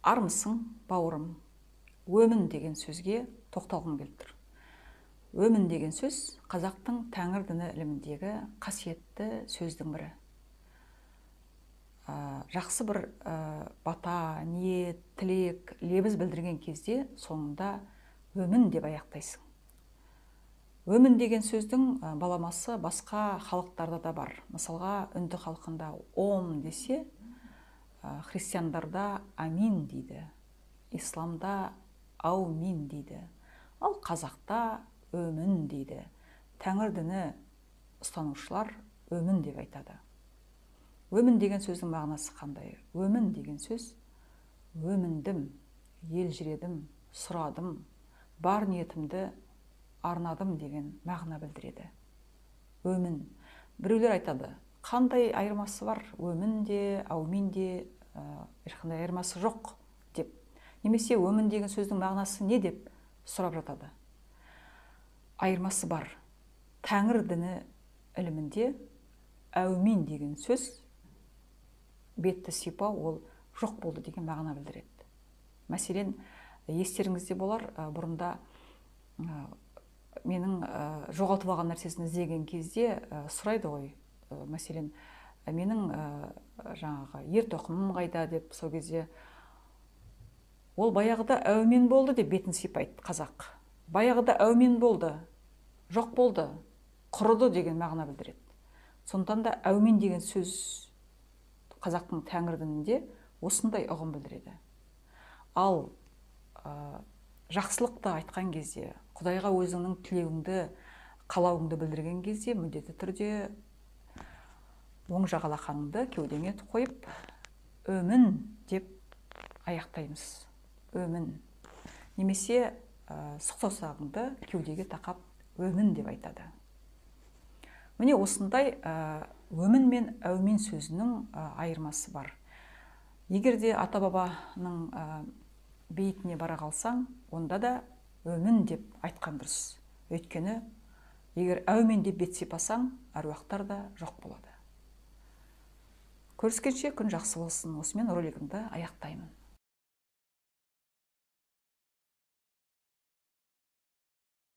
Армысың, бауырым, өмін деген сөзге тоқталғым келіп тұр. Өмін деген сөз қазақтың тәңір діні іліміндегі қасиетті сөздің бірі. Жақсы бір бата, ниет, тілек, лебіз білдірген кезде соңында өмін деп аяқтайсың. Өмін деген сөздің баламасы басқа халықтарда да бар. Мысалға, үнді халқында ом десе, христиандарда амин дейді, исламда аумин дейді, ал қазақта өмін дейді. Тәңір діні ұстанушылар өмін деп айтады. Өмін деген сөздің мағынасы қандай? Өмін деген сөз өміндім, елжіредім, сұрадым, бар ниетімді арнадым деген мағына білдіреді. Өмін. Біреулер айтады, қандай айырмасы бар? Өмінде, ауминде ешқандай айырмасы жоқ деп. Немесе өмін деген сөздің мағынасы не деп сұрап жатады. Айырмасы бар. Тәңір діні ілімінде әумин деген сөз бетті сипау, ол жоқ болды деген мағына білдіреді. Мәселен, естеріңізде болар, бұрында менің жоғалтып алған нәрсесін іздеген кезде сұрайды ғой. Мәселен, менің жаңағы ер тоқымым қайда деп, сол кезде ол баяғыда әумин болды деп бетін сипайды қазақ. Баяғыда әумин болды, жоқ болды, құрыды деген мағына білдіреді. Сондықтан да әумин деген сөз қазақтың тәңір дінінде осындай ұғым білдіреді. Ал жақсылықты айтқан кезде, Құдайға өзіңнің тілеуіңді, қалауыңды білдірген кезде міндетті түрде оң жақ алақаныңды кеудеңе қойып, өмін деп аяқтаймыз. Өмін. Немесе сұқ саусағыңды кеудеге тақап өмін деп айтады. Міне осындай өмін мен әумин сөзінің айырмасы бар. Егер де ата-бабаның бейітіне бара қалсаң, онда да өмін деп айтқан дұрыс. Өйткені, егер әумин деп бет сипасаң, әруақтар да жоқ болады. Көріскенше күн жақсы болсын. Осымен ролигімді аяқтаймын.